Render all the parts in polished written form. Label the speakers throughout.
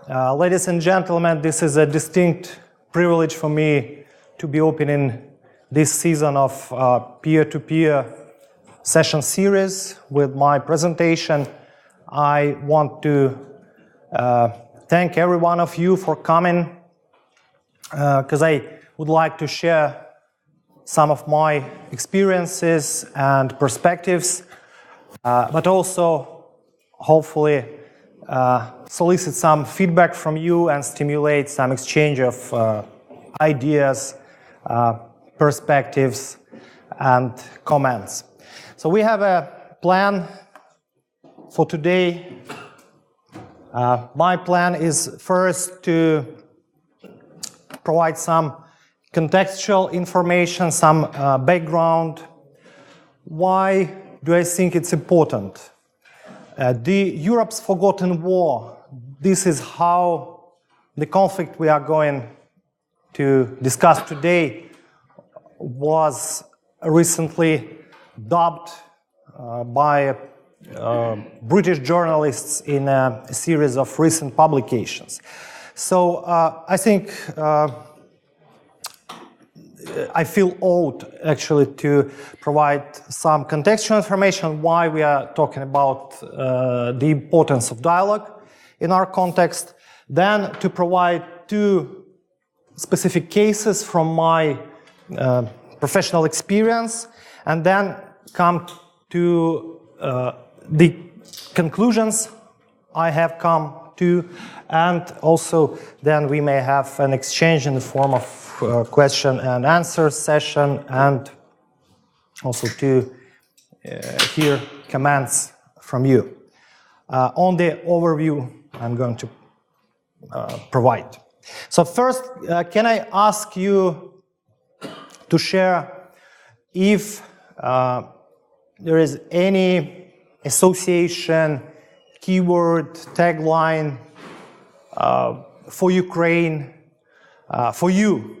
Speaker 1: Ladies and gentlemen, this is a distinct privilege for me to be opening this season of peer-to-peer session series with my presentation. I want to thank every one of you for coming, because I would like to share some of my experiences and perspectives, but also hopefully solicit some feedback from you and stimulate some exchange of ideas, perspectives, and comments. So we have a plan for today. My plan is first to provide some contextual information, some background. Why do I think it's important? The Europe's Forgotten War, this is how the conflict we are going to discuss today was recently dubbed by British journalists in a series of recent publications. So I think I feel owed actually to provide some contextual information why we are talking about the importance of dialogue in our context, then to provide two specific cases from my professional experience, and then come to the conclusions I have come to, and also then we may have an exchange in the form of question and answer session, and also to hear comments from you on the overview I'm going to provide. So first, can I ask you to share if there is any association, keyword, tagline for Ukraine, for you?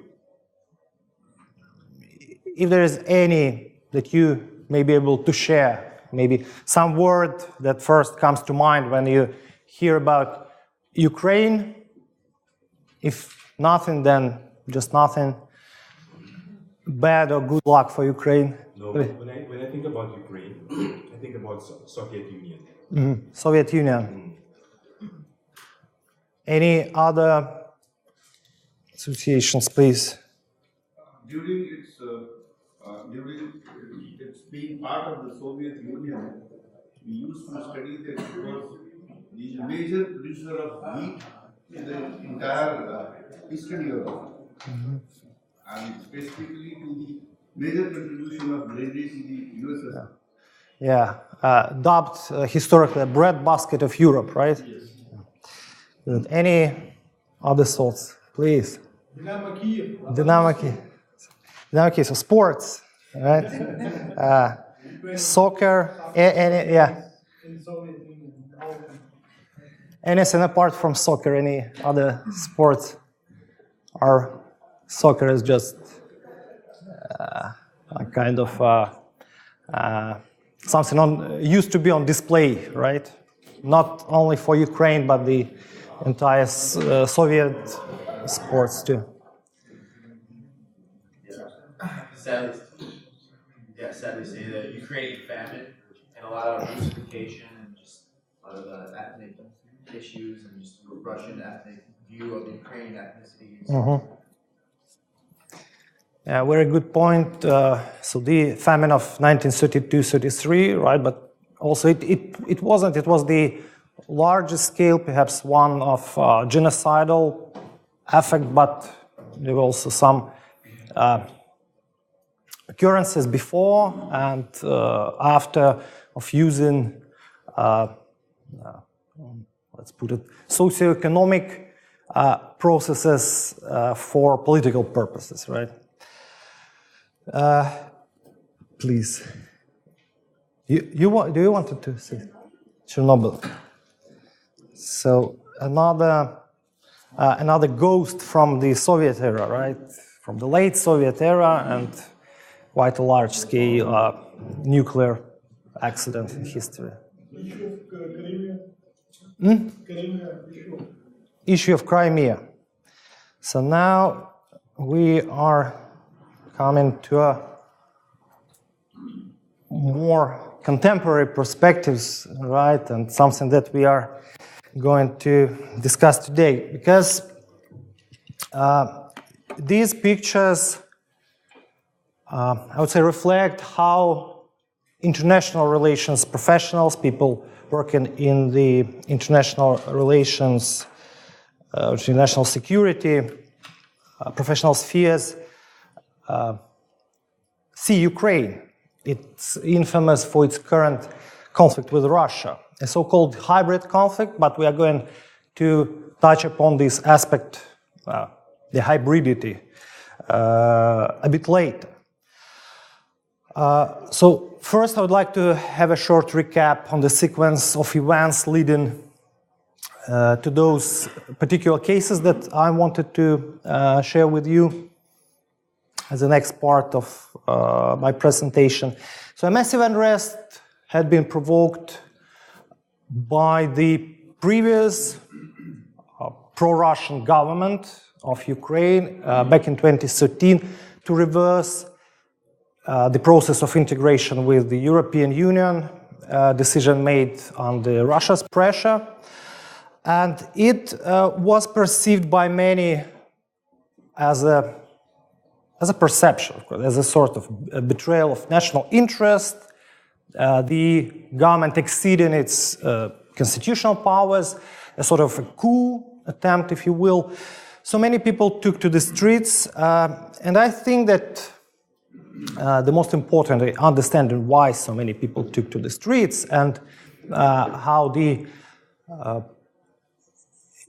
Speaker 1: If there is any that you may be able to share, maybe some word that first comes to mind when you hear about Ukraine. If nothing, then just nothing. Bad or good luck for Ukraine?
Speaker 2: No, when I think about Ukraine, I think about Soviet Union.
Speaker 1: Mm-hmm. Soviet Union. Mm-hmm. Any other associations, please?
Speaker 3: During its being part of the Soviet Union, we used to study that it was the major producer of wheat in the entire Eastern Europe, mm-hmm. and specifically to the major contribution of grain to the USSR.
Speaker 1: Yeah, dubbed historically a breadbasket of Europe, right?
Speaker 3: Yes.
Speaker 1: Good. Any other thoughts, please?
Speaker 3: Dynamo Kiev.
Speaker 1: Dynamo Kiev, so sports, right? Soccer, yeah. Anything apart from soccer, any other sports? Or soccer is just a kind of something used to be on display, right? Not only for Ukraine, but the entire Soviet sports too.
Speaker 4: Sadly say the Ukrainian famine and a lot of Russification and just a lot of ethnic issues and just Russian ethnic view of the Ukrainian ethnicities.
Speaker 1: Mm-hmm. Yeah, very good point. So the famine of 1932-33, right? But also it wasn't. It was the largest scale, perhaps one of genocidal effect, but there were also some occurrences before and after of using, let's put it, socioeconomic processes for political purposes, right? Please. Do you want to say Chernobyl? So another ghost from the Soviet era, right? From the late Soviet era, and quite a large-scale nuclear accident in history. issue of Crimea. So now we are coming to a more contemporary perspectives, right, and something that we are going to discuss today, because these pictures, I would say, reflect how international relations professionals, people working in the international relations, international security, professional spheres, see Ukraine. It's infamous for its current conflict with Russia, a so-called hybrid conflict, but we are going to touch upon this aspect, the hybridity, a bit later. So first I would like to have a short recap on the sequence of events leading to those particular cases that I wanted to share with you as the next part of my presentation. So a massive unrest had been provoked by the previous pro-Russian government of Ukraine back in 2013 to reverse the process of integration with the European Union, decision made under Russia's pressure. And it was perceived by many as a perception, of course, as a sort of a betrayal of national interest, the government exceeding its constitutional powers, a sort of a coup attempt, if you will. So many people took to the streets, and I think that the most important understanding why so many people took to the streets and how the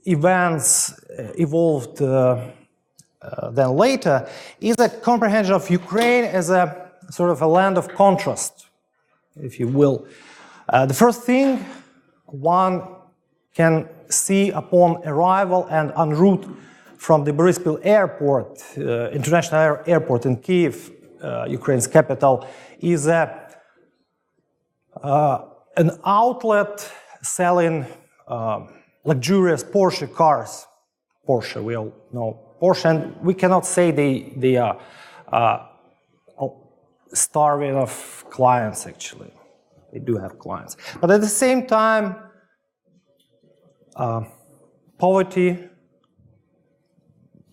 Speaker 1: events evolved then later is a comprehension of Ukraine as a sort of a land of contrast, if you will. The first thing one can see upon arrival and en route from the Boryspil airport, international airport in Kyiv, Ukraine's capital, is an outlet selling luxurious Porsche cars. Porsche, we all know Porsche, and we cannot say they are starving of clients, actually. They do have clients. But at the same time, poverty,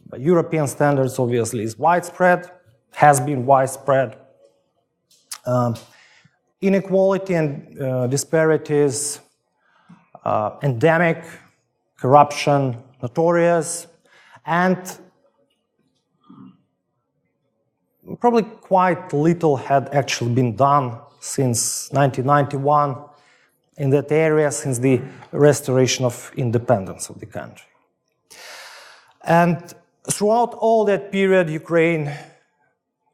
Speaker 1: by European standards, obviously, is widespread, has been widespread. Inequality and disparities, endemic, corruption, notorious, and probably quite little had actually been done since 1991 in that area, since the restoration of independence of the country. And throughout all that period, Ukraine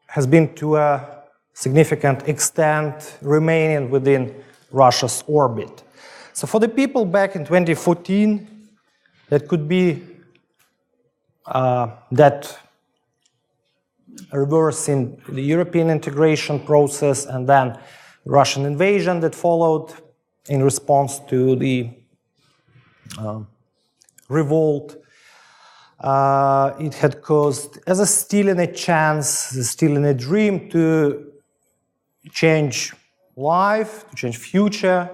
Speaker 1: has been to a significant extent remaining within Russia's orbit. So for the people back in 2014, that could be that reversing the European integration process and then Russian invasion that followed in response to the revolt. It had caused, as a still in a chance, still in a dream, to change life, to change future,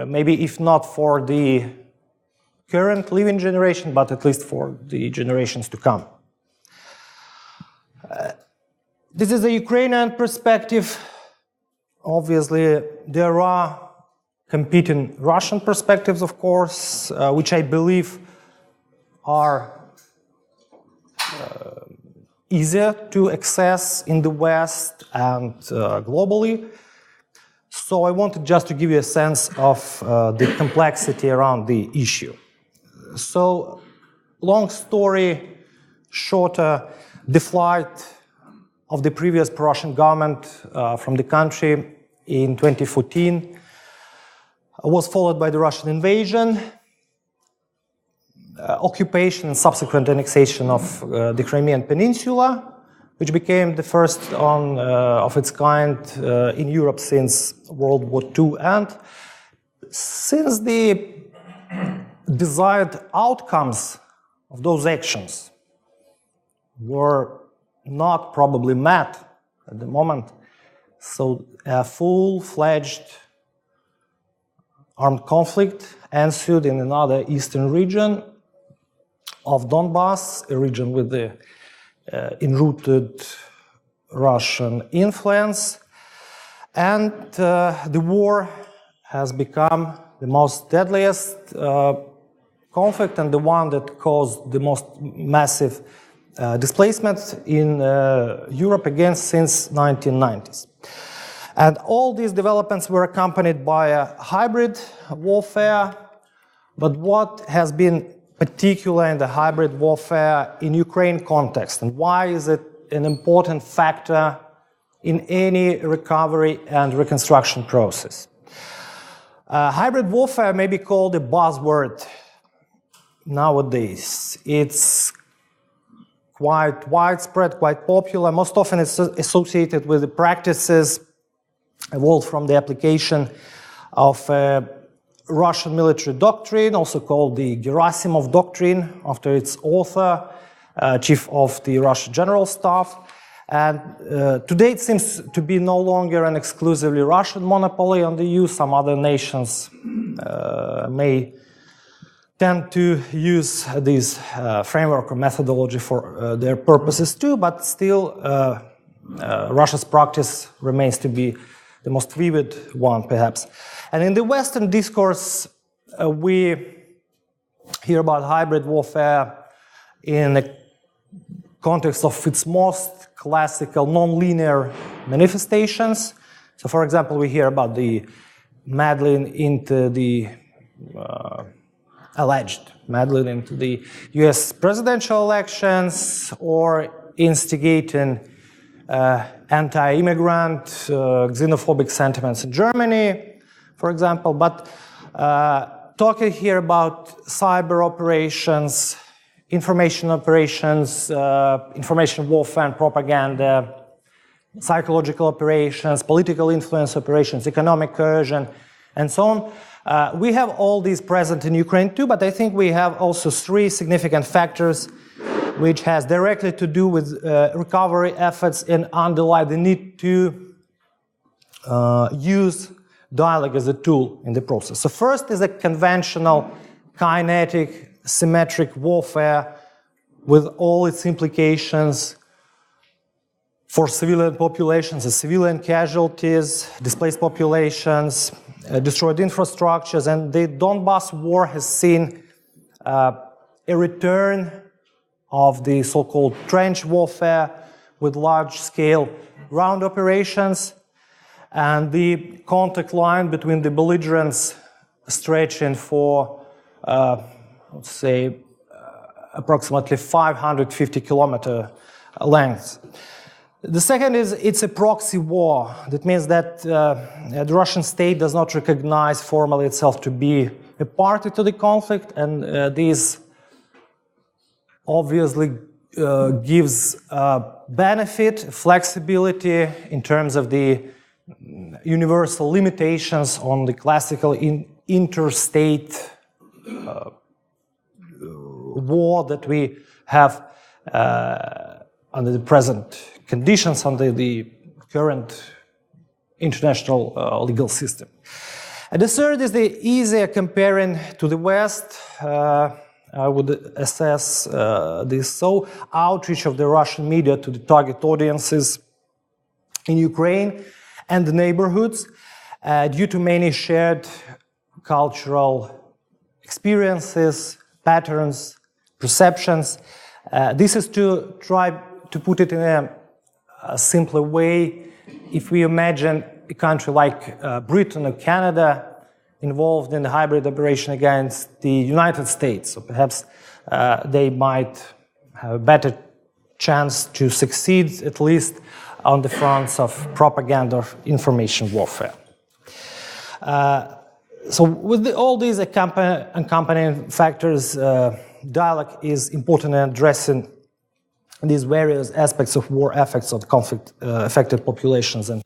Speaker 1: maybe if not for the current living generation, but at least for the generations to come. This is a Ukrainian perspective. Obviously, there are competing Russian perspectives, of course, which I believe are easier to access in the West and globally. So I wanted just to give you a sense of the complexity around the issue. So, long story shorter, the flight of the previous Russian government from the country in 2014 was followed by the Russian invasion, occupation and subsequent annexation of the Crimean Peninsula, which became the first of its kind in Europe since World War II. And since the desired outcomes of those actions were not probably met at the moment. So a full-fledged armed conflict ensued in another eastern region of Donbas, a region with the enrooted Russian influence. And the war has become the most deadliest conflict and the one that caused the most massive displacement in Europe again since 1990s. And all these developments were accompanied by a hybrid warfare. But what has been particular in the hybrid warfare in Ukraine context, and why is it an important factor in any recovery and reconstruction process? Hybrid warfare may be called a buzzword nowadays. It's quite widespread, quite popular. Most often it's associated with the practices evolved from the application of Russian military doctrine, also called the Gerasimov Doctrine, after its author, chief of the Russian General Staff. And today it seems to be no longer an exclusively Russian monopoly on the use. Some other nations may tend to use this framework or methodology for their purposes too, but still Russia's practice remains to be the most vivid one, perhaps. And in the Western discourse, we hear about hybrid warfare in the context of its most classical non-linear manifestations. So, for example, we hear about the meddling into the alleged meddling into the US presidential elections, or instigating anti-immigrant, xenophobic sentiments in Germany, for example. But talking here about cyber operations, information operations, information warfare and propaganda, psychological operations, political influence operations, economic coercion, and so on. We have all these present in Ukraine too, but I think we have also three significant factors which has directly to do with recovery efforts and underlie the need to use dialogue as a tool in the process. So first is a conventional, kinetic, symmetric warfare with all its implications for civilian populations, civilian casualties, displaced populations, destroyed infrastructures, and the Donbas war has seen a return of the so-called trench warfare with large-scale ground operations, and the contact line between the belligerents stretching for, let's say, approximately 550-kilometer length. The second is it's a proxy war. That means that the Russian state does not recognize formally itself to be a party to the conflict, and this obviously gives benefit, flexibility in terms of the universal limitations on the classical interstate war that we have under the present conditions, under the current international legal system. And the third is the easier comparing to the West. I would assess this so outreach of the Russian media to the target audiences in Ukraine and the neighborhoods due to many shared cultural experiences, patterns, perceptions. This is to try to put it in a simpler way. If we imagine a country like Britain or Canada involved in the hybrid operation against the United States, so perhaps they might have a better chance to succeed, at least on the fronts of propaganda or information warfare. So with all these accompanying factors, dialogue is important in addressing these various aspects of war effects of conflict affected populations and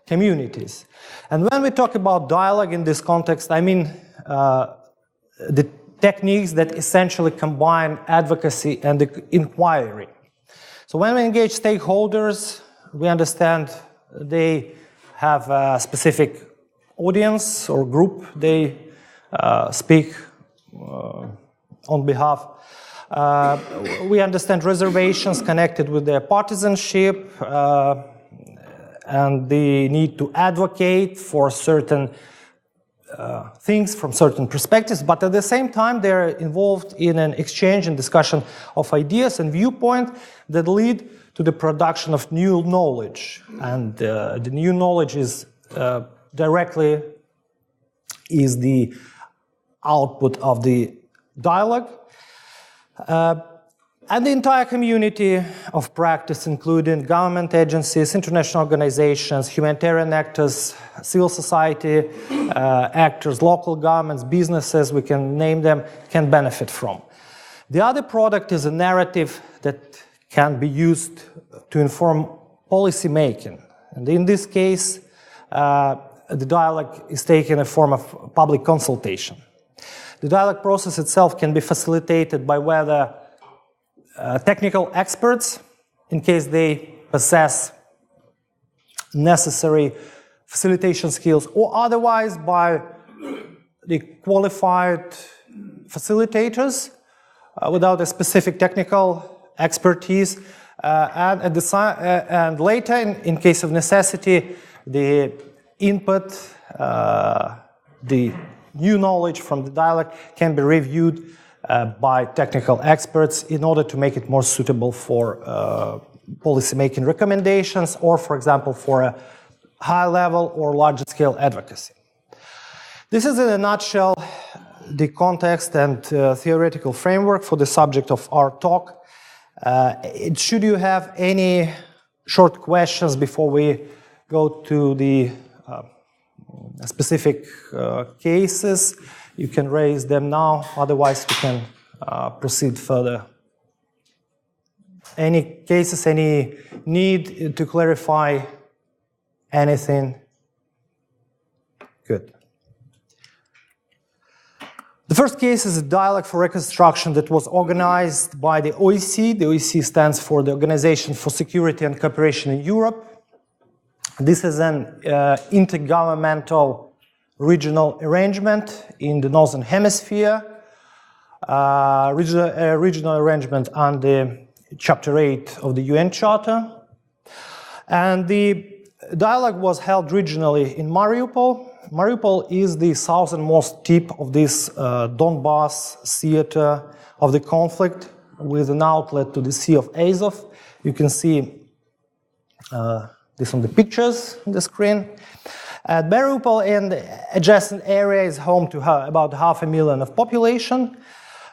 Speaker 1: communities. And when we talk about dialogue in this context, I mean the techniques that essentially combine advocacy and inquiry. So when we engage stakeholders, we understand they have a specific audience or group they speak on behalf. We understand reservations connected with their partisanship and the need to advocate for certain things from certain perspectives, but at the same time they're involved in an exchange and discussion of ideas and viewpoints that lead to the production of new knowledge. And the new knowledge is directly is the output of the dialogue. And the entire community of practice, including government agencies, international organizations, humanitarian actors, civil society actors, local governments, businesses, we can name them, can benefit from. The other product is a narrative that can be used to inform policy making. And in this case, the dialogue is taken in a form of public consultation. The dialogue process itself can be facilitated by whether technical experts, in case they possess necessary facilitation skills, or otherwise by the qualified facilitators without a specific technical expertise, and later, in case of necessity, the input, the new knowledge from the dialogue can be reviewed by technical experts in order to make it more suitable for policy-making recommendations or, for example, for a high-level or large-scale advocacy. This is, in a nutshell, the context and theoretical framework for the subject of our talk. Should you have any short questions before we go to the specific cases, you can raise them now, otherwise we can proceed further. Any cases, any need to clarify anything? Good. The first case is a dialogue for reconstruction that was organized by the OSCE. The OSCE stands for the Organization for Security and Cooperation in Europe. This is an intergovernmental regional arrangement in the Northern Hemisphere, regional arrangement under Chapter 8 of the UN Charter. And the dialogue was held regionally in Mariupol. Mariupol is the southernmost tip of this Donbas theater of the conflict with an outlet to the Sea of Azov. You can see this on the pictures on the screen. Mariupol and the adjacent area is home to about 500,000 of population,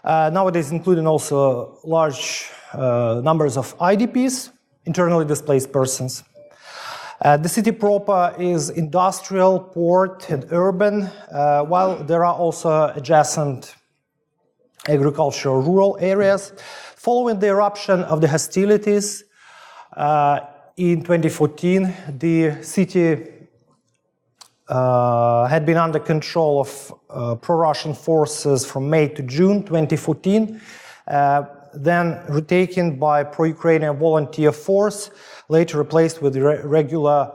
Speaker 1: nowadays including also large numbers of IDPs, internally displaced persons. The city proper is industrial, port, and urban, while there are also adjacent agricultural rural areas. Following the eruption of the hostilities in 2014, the city had been under control of pro-Russian forces from May to June 2014, then retaken by pro-Ukrainian volunteer force, later replaced with regular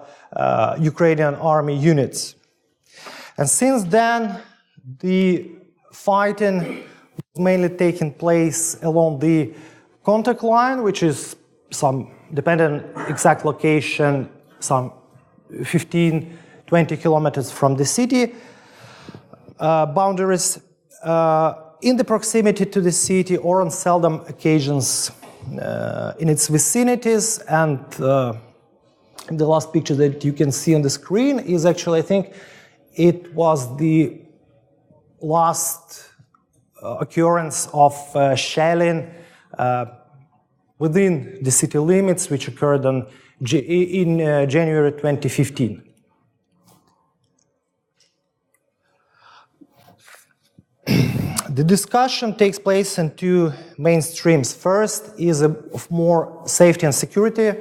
Speaker 1: Ukrainian army units. And since then, the fighting was mainly taking place along the contact line, which is some, depending on exact location, some 15-20 kilometers from the city boundaries, in the proximity to the city or on seldom occasions in its vicinities. And the last picture that you can see on the screen is actually, I think, it was the last occurrence of shelling within the city limits, which occurred in January 2015. The discussion takes place in two main streams. First is of more safety and security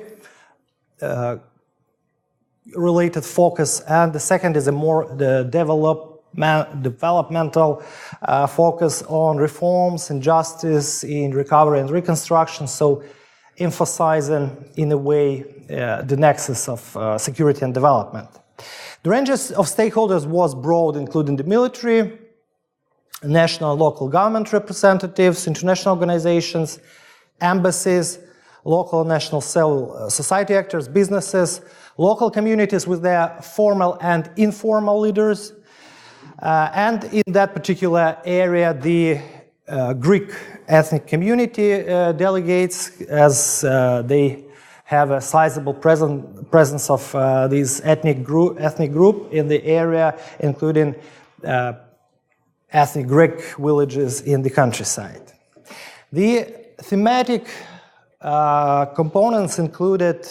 Speaker 1: related focus, and the second is a more developmental focus on reforms and justice in recovery and reconstruction, so emphasizing in a way the nexus of security and development. The ranges of stakeholders was broad, including the military, national and local government representatives, international organizations, embassies, local and national civil society actors, businesses, local communities with their formal and informal leaders, and in that particular area, the Greek ethnic community delegates, as they have a sizable presence of this ethnic group in the area, including ethnic Greek villages in the countryside. The thematic components included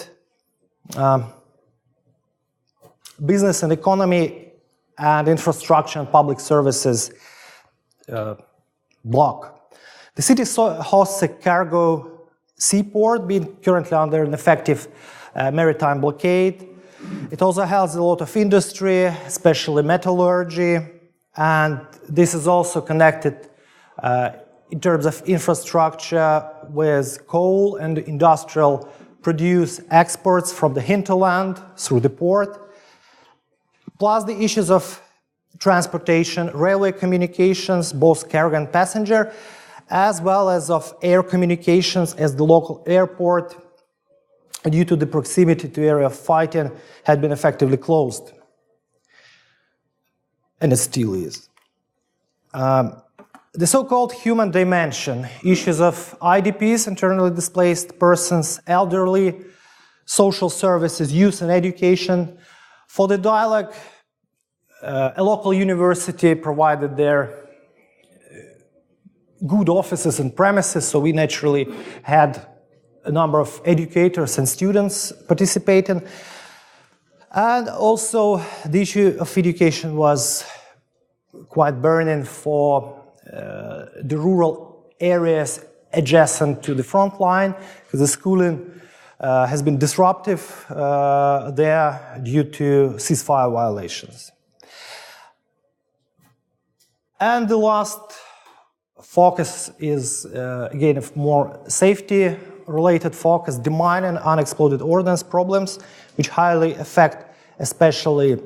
Speaker 1: business and economy and infrastructure and public services block. The city hosts a cargo seaport, being currently under an effective maritime blockade. It also has a lot of industry, especially metallurgy, and this is also connected in terms of infrastructure with coal and industrial produce exports from the hinterland through the port, plus the issues of transportation, railway communications, both cargo and passenger, as well as of air communications, as the local airport, due to the proximity to area of fighting, had been effectively closed. And it still is. The so-called human dimension, issues of IDPs, internally displaced persons, elderly, social services, youth and education. For the dialogue, a local university provided their good offices and premises, so we naturally had a number of educators and students participating. And also the issue of education was quite burning for the rural areas adjacent to the front line, because the schooling has been disruptive there due to ceasefire violations. And the last focus is, again, a more safety-related focus, demining unexploded ordnance problems, which highly affect especially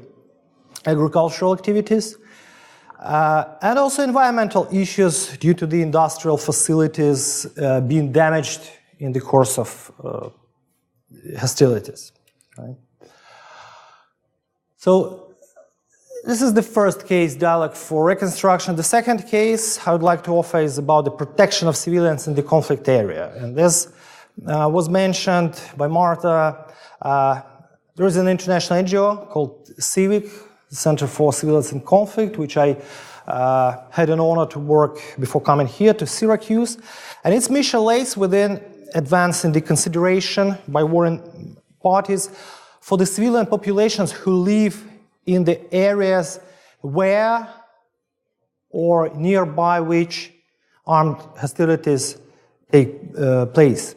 Speaker 1: agricultural activities. And also environmental issues due to the industrial facilities being damaged in the course of hostilities. Right? So this is the first case, dialogue for reconstruction. The second case I would like to offer is about the protection of civilians in the conflict area. And this was mentioned by Marta. There is an international NGO called CIVIC, Center for Civilians in Conflict, which I had an honor to work before coming here to Syracuse. And its mission lays within advancing the consideration by warring parties for the civilian populations who live in the areas where or nearby which armed hostilities take place.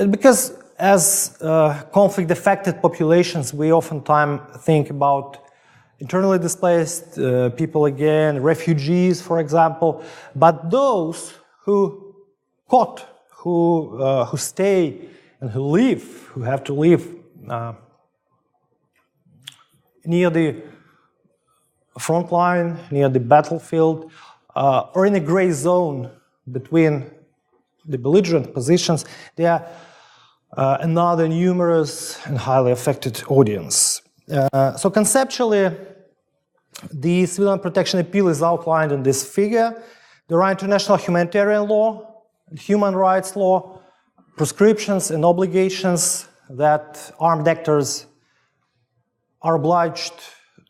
Speaker 1: Because as conflict-affected populations, we oftentimes think about internally displaced people again, refugees, for example, but those who stay and who live, who have to live near the front line, near the battlefield, or in a gray zone between the belligerent positions, they are another numerous and highly affected audience. So conceptually, the civilian protection appeal is outlined in this figure. There are international humanitarian law, human rights law, prescriptions and obligations that armed actors are obliged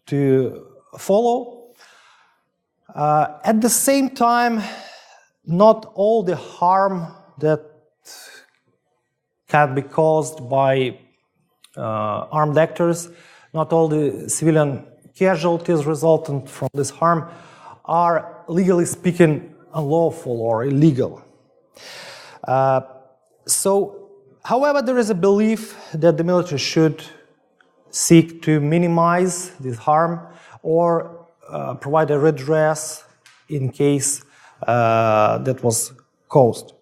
Speaker 1: to follow. At the same time, not all the harm that can be caused by armed actors, not all the civilian casualties resultant from this harm are, legally speaking, unlawful or illegal. However, there is a belief that the military should seek to minimize this harm or provide a redress in case that was caused.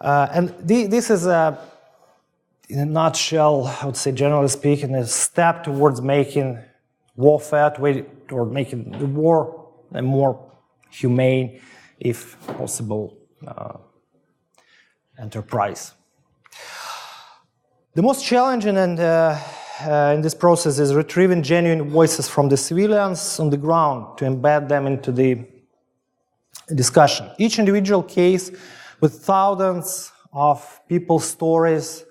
Speaker 1: And this is, in a nutshell, I would say, generally speaking, a step towards making warfare, or making the war a more humane, if possible, enterprise. The most challenging in this process is retrieving genuine voices from the civilians on the ground to embed them into the discussion. Each individual case with thousands of people's stories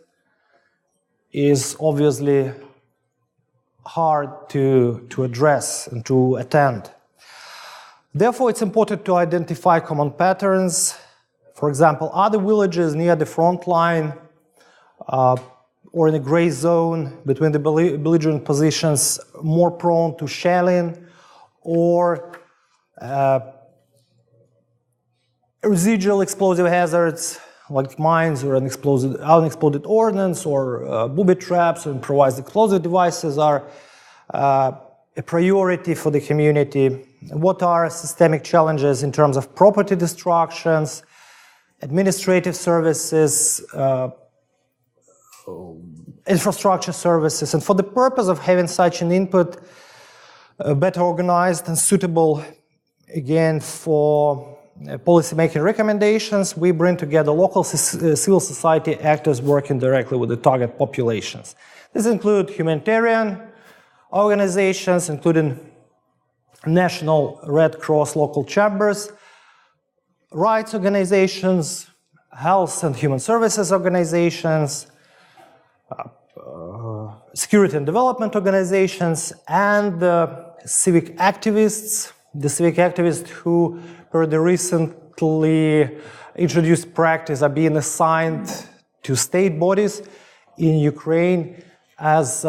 Speaker 1: is obviously hard to address and to attend. Therefore, it's important to identify common patterns. For example, other villages near the front line or in a gray zone between the belligerent positions more prone to shelling, or residual explosive hazards like mines or unexploded ordnance or booby traps or improvised explosive devices are a priority for the community. What are systemic challenges in terms of property destructions, administrative services, infrastructure services, and for the purpose of having such an input better organized and suitable, again, for policy-making recommendations, we bring together local civil society actors working directly with the target populations. These include humanitarian organizations, including National Red Cross local chambers, rights organizations, health and human services organizations, security and development organizations, and civic activists. The civic activists who, per the recently introduced practice, are being assigned to state bodies in Ukraine as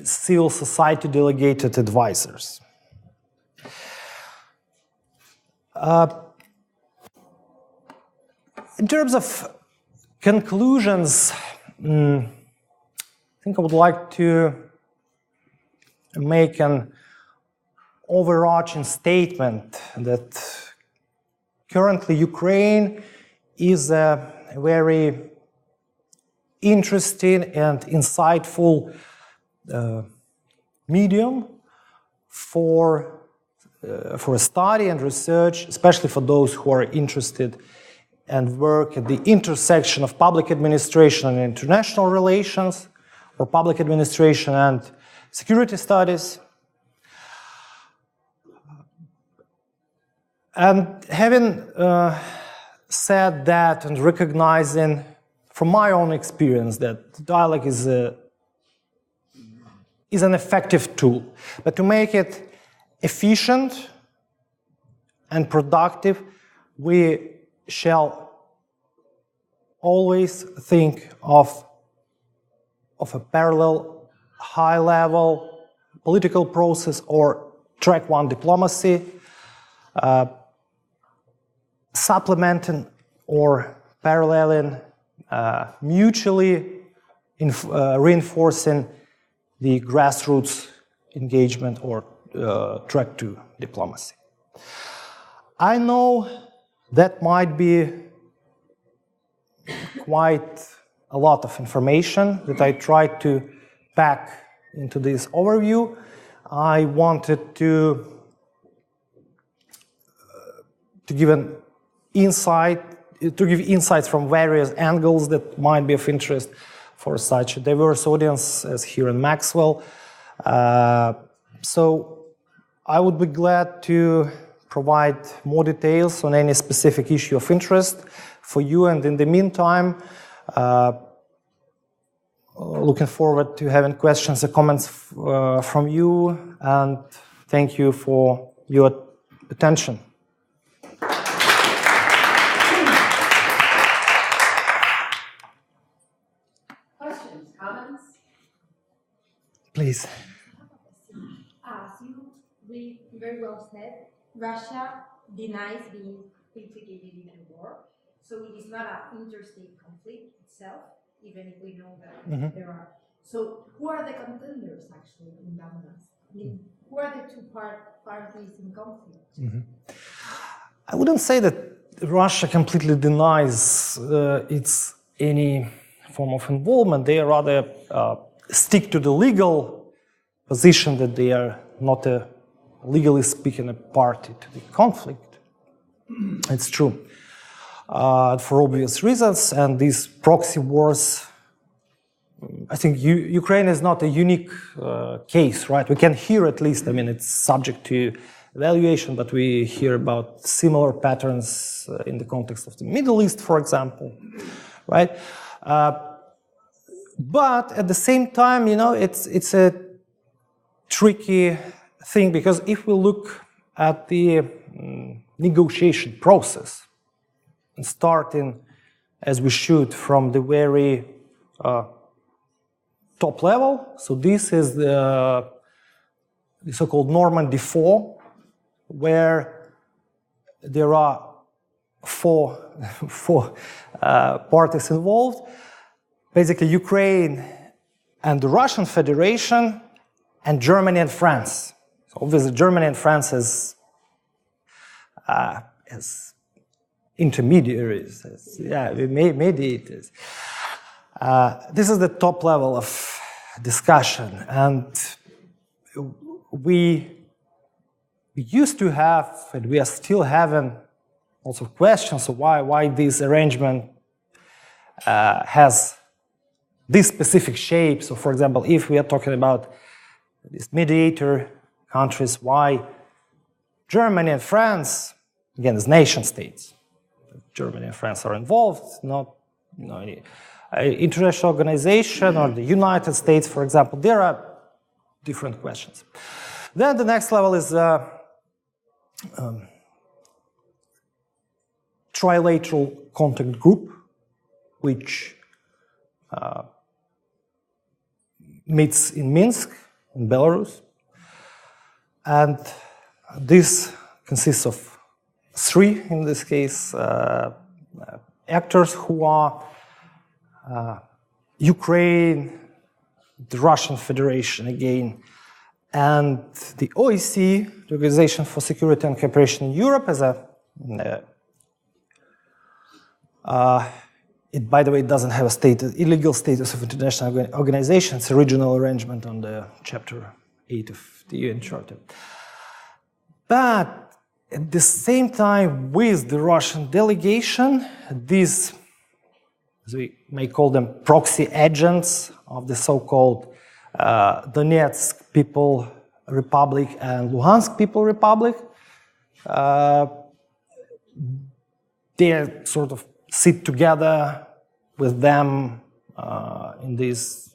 Speaker 1: civil society delegated advisors. In terms of conclusions, I think I would like to make an overarching statement that currently Ukraine is a very interesting and insightful medium for study and research, especially for those who are interested and work at the intersection of public administration and international relations, or public administration and security studies. And having said that and recognizing from my own experience that dialogue is an effective tool, but to make it efficient and productive, we shall always think of a parallel high-level political process or track one diplomacy, supplementing or paralleling, mutually reinforcing the grassroots engagement or track two diplomacy. I know that might be quite a lot of information that I tried to pack into this overview. I wanted to give an insight, to give insights from various angles that might be of interest for such a diverse audience as here in Maxwell. So I would be glad to provide more details on any specific issue of interest for you, and in the meantime, looking forward to having questions or comments from you, and thank you for your attention.
Speaker 5: Questions, comments?
Speaker 1: Please.
Speaker 5: As you very well said, Russia denies being implicated in the war, so it is not an interstate conflict itself, even if we know that there are. So who are the contenders actually in Donbas? I mean, who are the two parties in conflict?
Speaker 1: I wouldn't say that Russia completely denies its any form of involvement. They rather stick to the legal position that they are not legally speaking a party to the conflict. It's true. For obvious reasons, and these proxy wars, I think Ukraine is not a unique case, right? We can hear at least, I mean, it's subject to evaluation, but we hear about similar patterns in the context of the Middle East, for example, right? But at the same time, you know, it's a tricky thing, because if we look at the negotiation process, and starting, as we should, from the very top level, so this is the so-called Normandy 4, where there are four parties involved, basically Ukraine and the Russian Federation and Germany and France. So obviously Germany and France as intermediaries, as mediators. This is the top level of discussion, and we used to have, and we are still having, lots of questions of why this arrangement has this specific shape. So, for example, if we are talking about these mediator countries, why Germany and France, again, as nation states, Germany and France are involved, not any international organization or the United States, for example. There are different questions. Then the next level is trilateral contact group, which meets in Minsk, in Belarus. And this consists of three, in this case, actors who are Ukraine, the Russian Federation again, and the OSCE, the Organization for Security and Cooperation in Europe, as a it, by the way, doesn't have a illegal status of international organization. It's a regional arrangement on the Chapter 8 of the UN Charter. But at the same time, with the Russian delegation, these, as we may call them, proxy agents of the so-called Donetsk People Republic and Luhansk People Republic, they sort of sit together with them in these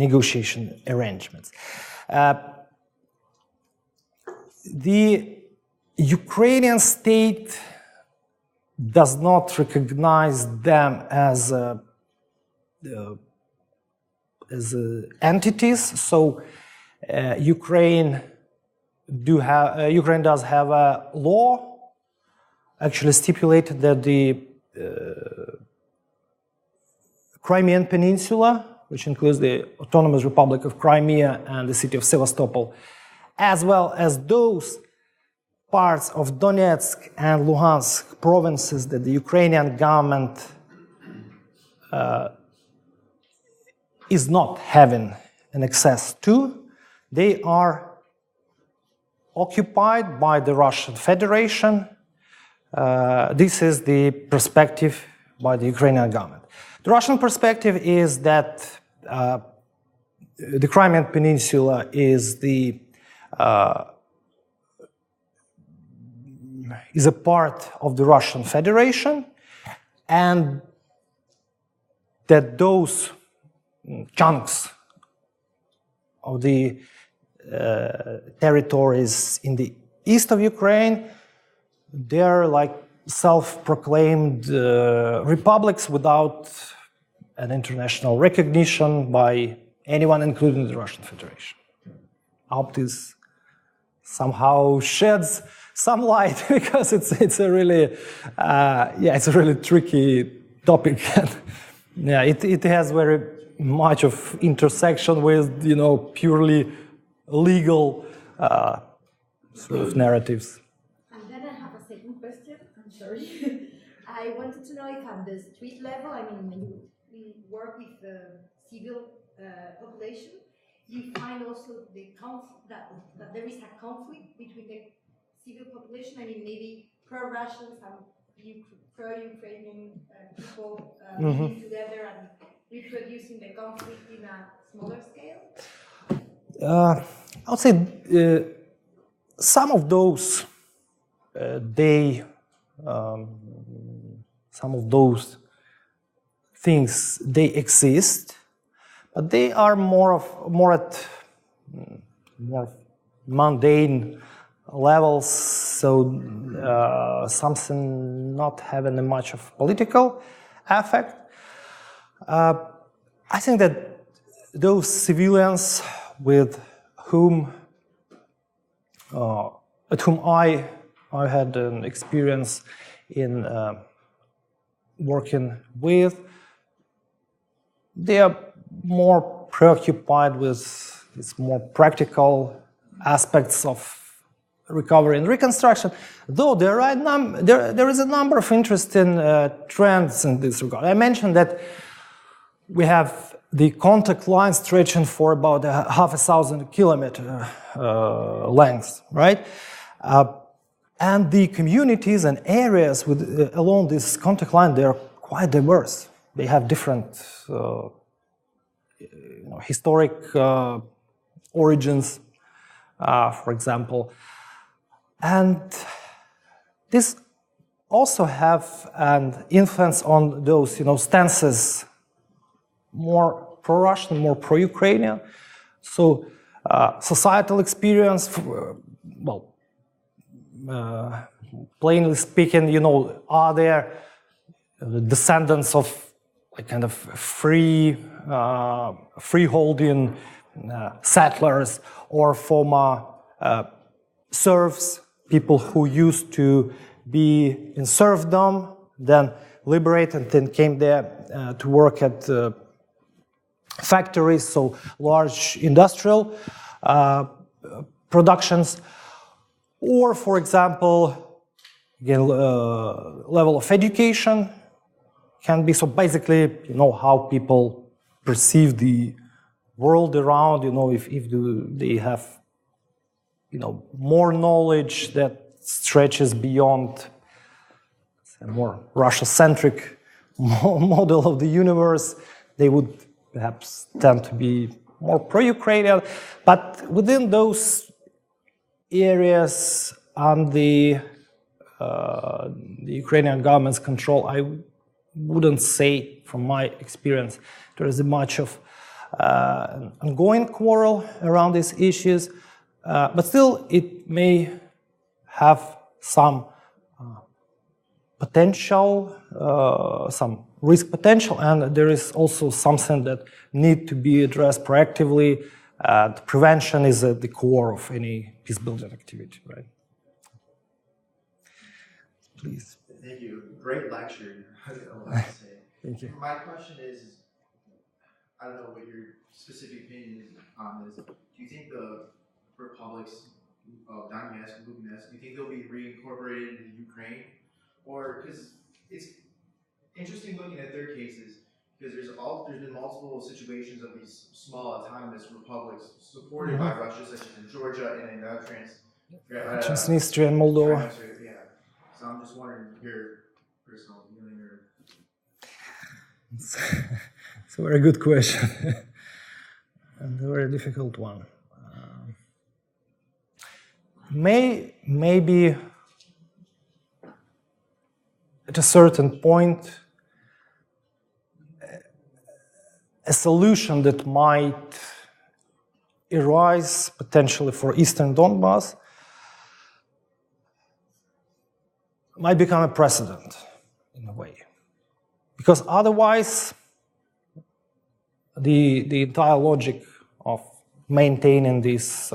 Speaker 1: negotiation arrangements. The Ukrainian state does not recognize them as entities. So Ukraine does have a law actually stipulated that the Crimean Peninsula, which includes the Autonomous Republic of Crimea and the city of Sevastopol, as well as those parts of Donetsk and Luhansk provinces that the Ukrainian government is not having an access to, they are occupied by the Russian Federation. This is the perspective by the Ukrainian government. The Russian perspective is that the Crimean Peninsula is a part of the Russian Federation, and that those chunks of the territories in the east of Ukraine, they're like self-proclaimed republics without an international recognition by anyone, including the Russian Federation. I hope this somehow sheds some light, because it's a really it's a really tricky topic. Yeah, it has very much of intersection with, you know, purely legal sort of narratives.
Speaker 5: And then I have a second question. I'm sorry. I wanted to know if at the street level, I mean, when you work with the civil population, you find also that there is a conflict between the civil population. I mean, maybe pro-Russians and pro-Ukrainian people living together and reproducing the conflict in a smaller scale?
Speaker 1: I would say some of those some of those things they exist, but they are more mundane levels, so something not having much of political effect. I think that those civilians with whom I had an experience in working with, they are more preoccupied with these more practical aspects of recovery and reconstruction, though there is a number of interesting trends in this regard. I mentioned that we have the contact line stretching for about 500 kilometer length, right? And the communities and areas along this contact line, they're quite diverse. They have different historic origins, for example. And this also have an influence on those, stances, more pro-Russian, more pro-Ukrainian. So societal experience, plainly speaking, are there descendants of kind of freeholding settlers or former serfs, people who used to be in serfdom, then liberated, then came there to work at factories, so large industrial productions, or, for example, again, level of education can be, so basically, how people perceive the world around, if they have, more knowledge that stretches beyond a more Russia-centric model of the universe, they would perhaps tend to be more pro-Ukrainian. But within those areas under the Ukrainian government's control, I wouldn't say, from my experience, there is much of an ongoing quarrel around these issues, but still it may have some potential, some risk potential, and there is also something that need to be addressed proactively. Prevention is at the core of any peace-building activity, right? Please.
Speaker 4: Thank you. Great lecture. I want to say.
Speaker 1: Thank you.
Speaker 4: My question is, I don't know what your specific opinion is on this. Do you think the republics of Donbas and Lugansk, do you think they'll be reincorporated into Ukraine? Or, because it's interesting looking at their cases, because there's been multiple situations of these small autonomous republics supported by Russia, such as in Georgia and in
Speaker 1: Transnistria and Moldova.
Speaker 4: Yeah. So I'm just wondering your personal feeling or.
Speaker 1: It's a very good question and a very difficult one. Maybe at a certain point, a solution that might arise potentially for Eastern Donbas might become a precedent in a way. Because otherwise, the entire logic of maintaining these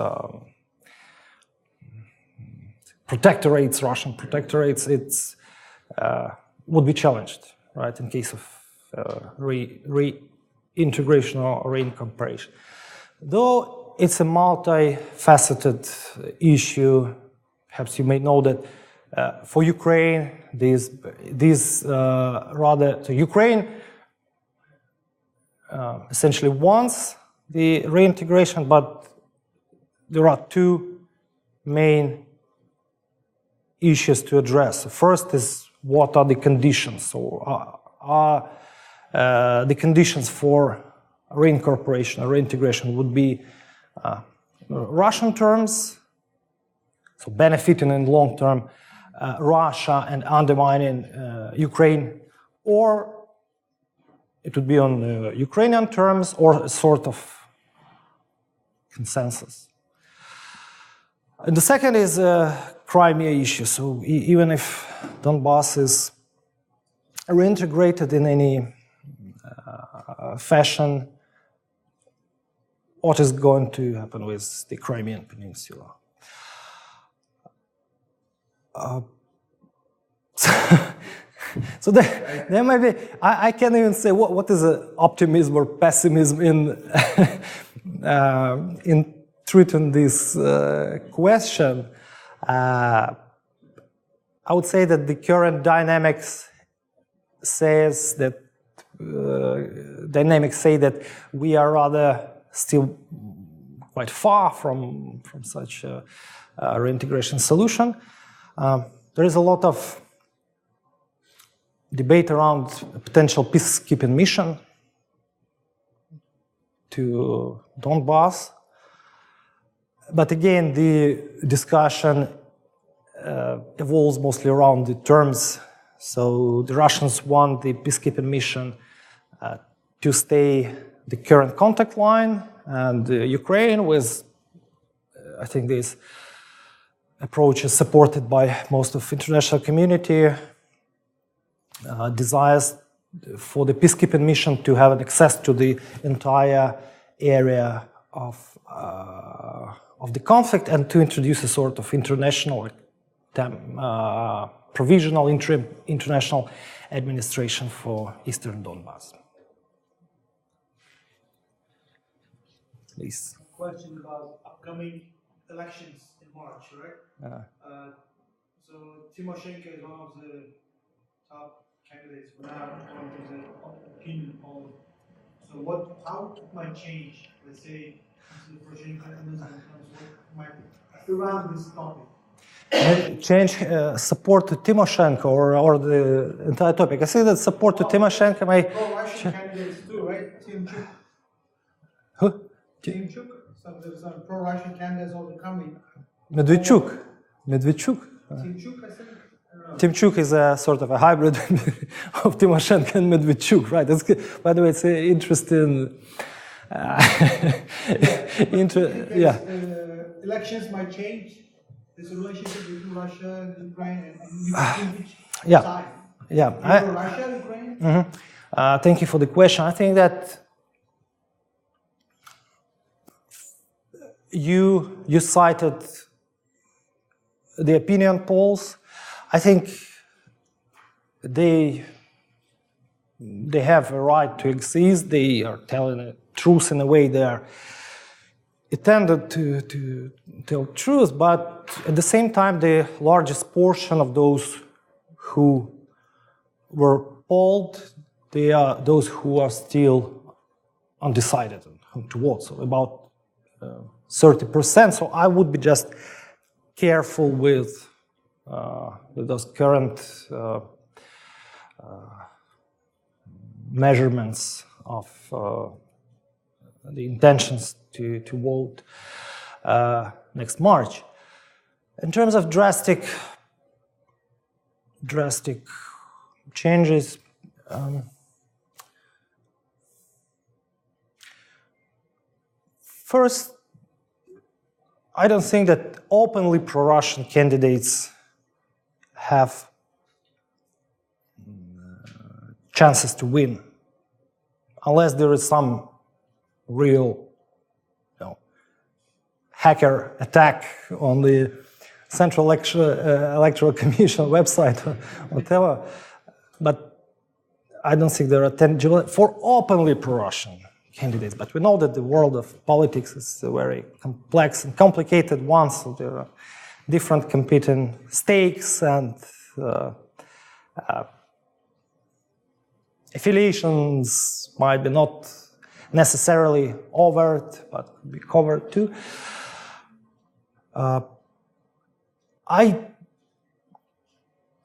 Speaker 1: protectorates, Russian protectorates, would be challenged, right, in case of integration or reincorporation. Though it's a multifaceted issue, perhaps you may know that for Ukraine, Ukraine essentially wants the reintegration, but there are two main issues to address. The first is what are the conditions? So are the conditions for reincorporation or reintegration would be Russian terms, so benefiting in long term Russia and undermining Ukraine, or it would be on Ukrainian terms or a sort of consensus. And the second is Crimea issue. So even if Donbas is reintegrated in any fashion, what is going to happen with the Crimean Peninsula? So there may be, I can't even say what is optimism or pessimism in treating this question. I would say that the current dynamics says that say that we are rather still quite far from such a reintegration solution. There is a lot of debate around a potential peacekeeping mission to Donbas. But again, the discussion evolves mostly around the terms. So the Russians want the peacekeeping mission to stay the current contact line, and Ukraine, with I think this approach is supported by most of the international community, desires for the peacekeeping mission to have access to the entire area of the conflict and to introduce a sort of international, provisional international administration for Eastern Donbas. Please.
Speaker 6: Question about upcoming elections in March, right? So Tymoshenko is one of the top candidates for now, according to the opinion poll. So how it might change, let's say, the Poroshenko and what might around this topic?
Speaker 1: Change support to Tymoshenko or the entire topic. I see that support to Tymoshenko may.
Speaker 6: Pro-Russian candidates too, right? Tymchuk.
Speaker 1: Who?
Speaker 6: Tymchuk. So there's some pro-Russian candidates also coming.
Speaker 1: Medvedchuk.
Speaker 6: Tymchuk, I think.
Speaker 1: Tymchuk is a sort of a hybrid of Tymoshenko and Medvedchuk, right? That's, by the way, it's an interesting.
Speaker 6: Elections might change this relationship between Russia and Ukraine and which side? Russia, Ukraine?
Speaker 1: Thank you for the question. I think that you cited the opinion polls. I think they have a right to exist. They are telling the truth in a way they are intended to tell truth, but at the same time, the largest portion of those who were polled, they are those who are still undecided on who to vote. So about 30%. So I would be just careful with those current measurements of the intentions to vote next March. In terms of drastic changes, first, I don't think that openly pro-Russian candidates have chances to win, unless there is some real hacker attack on the Central Electoral Commission website or whatever. But I don't think there are tangible for openly pro-Russian candidates, but we know that the world of politics is a very complex and complicated one, so there are different competing stakes and affiliations might be not necessarily overt, but could be covered too. I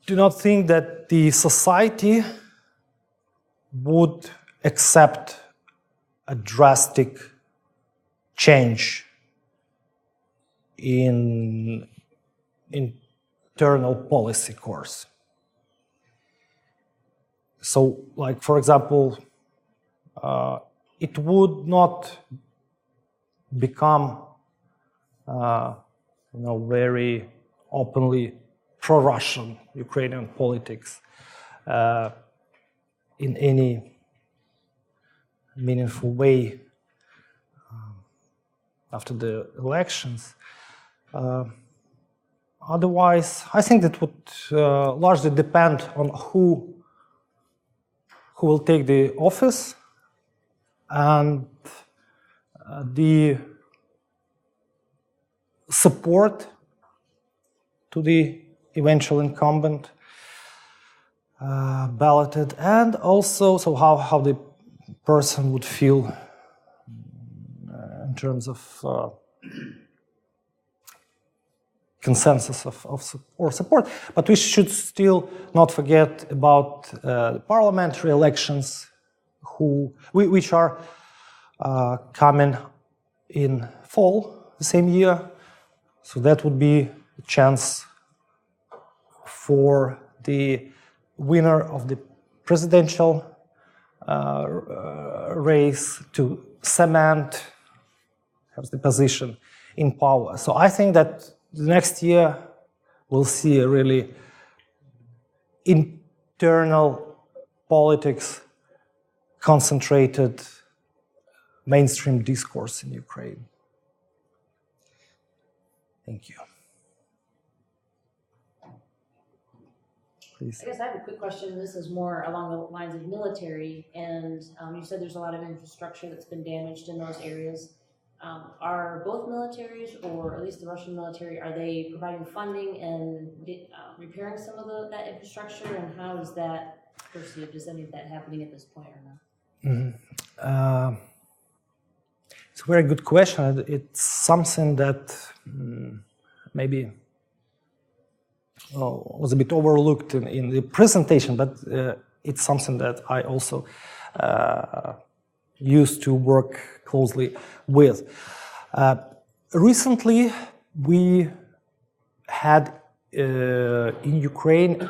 Speaker 1: do not think that the society would accept a drastic change in internal policy course. So, like, for example, it would not become very openly pro-Russian Ukrainian politics in any meaningful way after the elections. Otherwise, I think that would largely depend on who will take the office and the support to the eventual incumbent balloted, and also so how the person would feel in terms of consensus or support. But we should still not forget about parliamentary elections, which are coming in fall the same year. So that would be a chance for the winner of the presidential race to cement the position in power. So I think that the next year we'll see a really internal politics concentrated mainstream discourse in Ukraine. Thank you. Please.
Speaker 7: I guess I have a quick question. This is more along the lines of military, and you said there's a lot of infrastructure that's been damaged in those areas. Are both militaries, or at least the Russian military, are they providing funding and repairing some of that infrastructure, and how is that perceived? Is any of that happening at this point or not?
Speaker 1: Mm-hmm. It's a very good question. It's something that maybe was a bit overlooked in the presentation, but it's something that I also used to work closely with. Recently, we had in Ukraine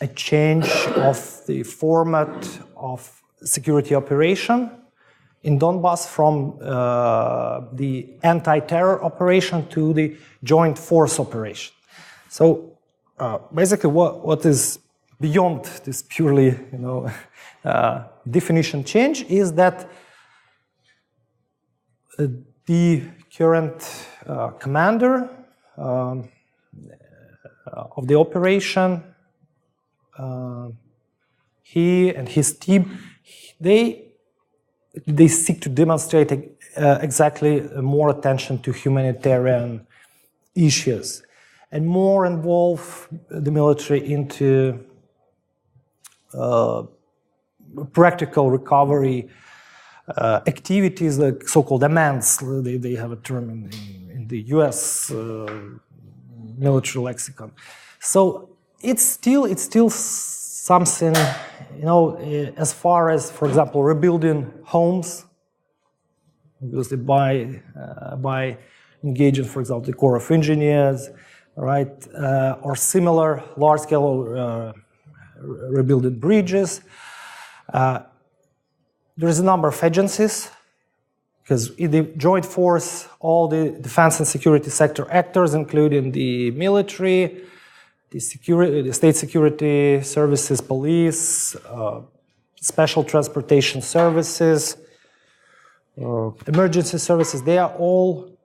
Speaker 1: a change of the format of security operation in Donbas from the anti-terror operation to the joint force operation. So basically what is beyond this purely definition change is that the current commander of the operation, he and his team, they seek to demonstrate exactly more attention to humanitarian issues and more involve the military into practical recovery activities, like so-called amends. They have a term in the US military lexicon. So it's still something, as far as, for example, rebuilding homes, obviously by engaging, for example, the Corps of Engineers, right, or similar large-scale rebuilding bridges. There is a number of agencies, because in the joint force, all the defense and security sector actors, including the military, the state security services, police, special transportation services, emergency services, they are all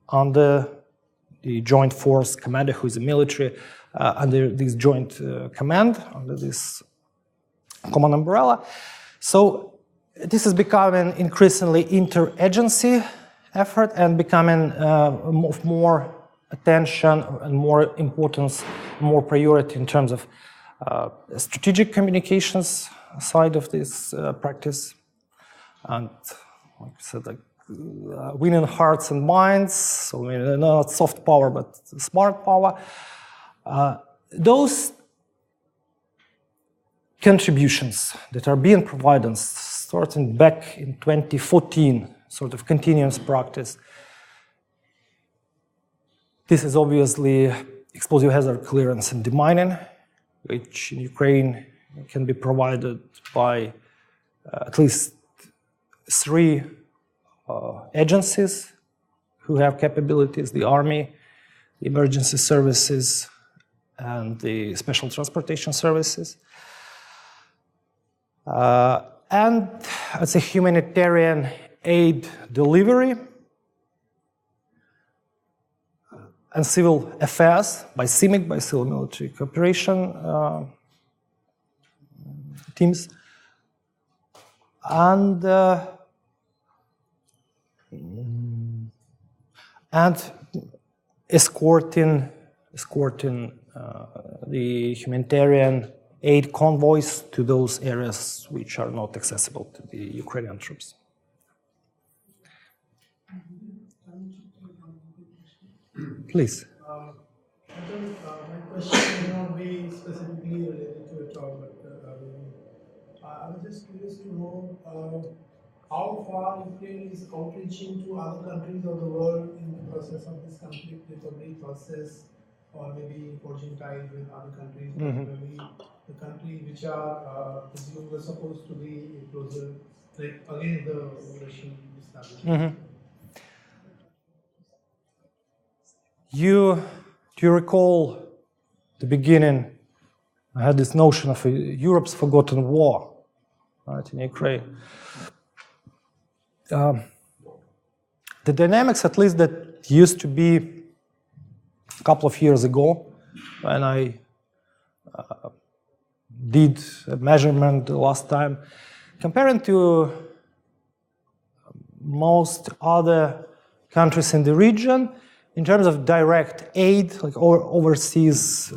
Speaker 1: under the joint force commander, who is a military under this joint command, under this common umbrella. So this is becoming increasingly inter-agency effort and becoming of more attention and more importance, more priority in terms of strategic communications side of this practice. And like I said, like winning hearts and minds, so not soft power, but smart power. Those contributions that are being provided starting back in 2014, sort of continuous practice. This is obviously explosive hazard clearance and demining, which in Ukraine can be provided by at least 3 agencies who have capabilities: the Army, the emergency services, and the special transportation services. And as a humanitarian aid delivery and civil affairs by CIVIC, by civil military cooperation teams, and escorting the humanitarian aid convoys to those areas which are not accessible to the Ukrainian troops. Please.
Speaker 6: My question may not be specifically related to it all, but I was just curious to know how far Ukraine is outreaching to other countries of the world in the process of this conflict recovery process, or maybe forging ties with other countries, particularly the countries which are presumably supposed to be closer, like against the Russian establishment.
Speaker 1: Do you recall the beginning? I had this notion of Europe's forgotten war, right, in Ukraine. The dynamics, at least that used to be a couple of years ago, when I did a measurement the last time, comparing to most other countries in the region, in terms of direct aid, like overseas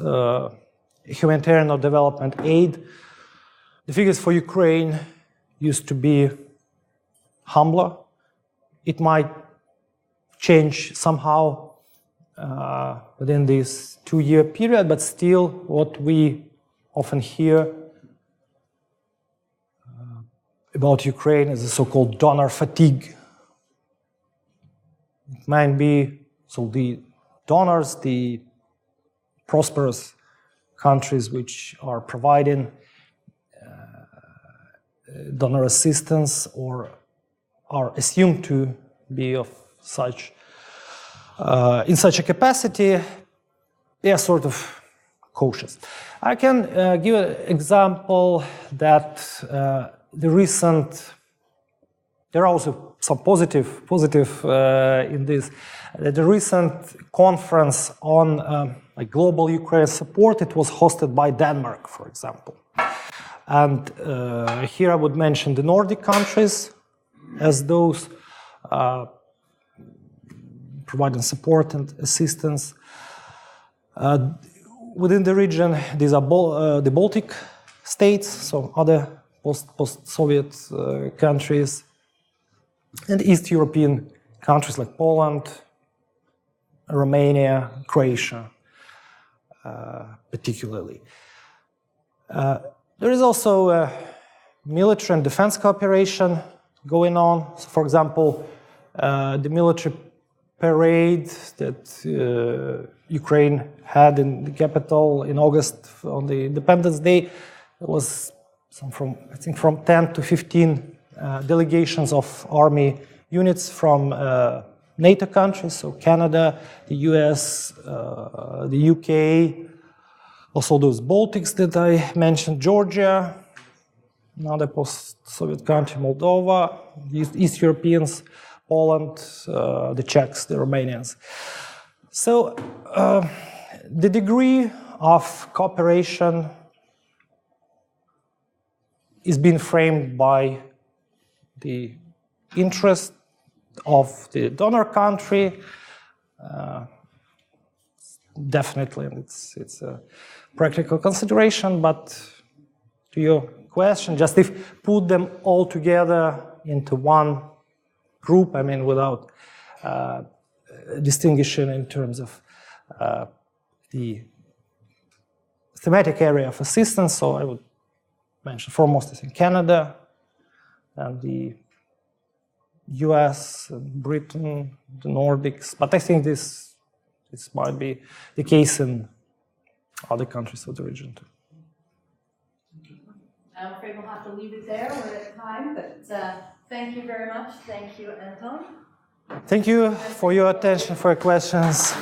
Speaker 1: humanitarian or development aid, the figures for Ukraine used to be humbler. It might change somehow within this 2-year period, but still what we often hear about Ukraine is the so-called donor fatigue. It might be, so the donors, the prosperous countries which are providing donor assistance or are assumed to be of such, in such a capacity, they are sort of cautious. I can give an example that there are also some positive in this. The recent conference on global Ukraine support, it was hosted by Denmark, for example. And here I would mention the Nordic countries as those providing support and assistance. Within the region, these are the Baltic states, so other post-Soviet countries, and East European countries like Poland, Romania, Croatia, particularly. There is also military and defense cooperation going on. So, for example, the military parade that Ukraine had in the capital in August on the Independence Day, there was from 10 to 15 delegations of army units from NATO countries, so Canada, the US, the UK, also those Baltics that I mentioned, Georgia, another post-Soviet country, Moldova, East Europeans, Poland, the Czechs, the Romanians. So the degree of cooperation is being framed by the interest of the donor country. Definitely, and it's a practical consideration, but to your question, just if put them all together into one group, I mean, without distinguishing in terms of the thematic area of assistance, so I would mention foremost is in Canada, and the US, Britain, the Nordics, but I think this might be the case in other countries of the region too.
Speaker 8: I'm afraid we'll have to leave it there. We're at time, but thank you very much. Thank you, Anton.
Speaker 1: Thank you for your attention, for your questions.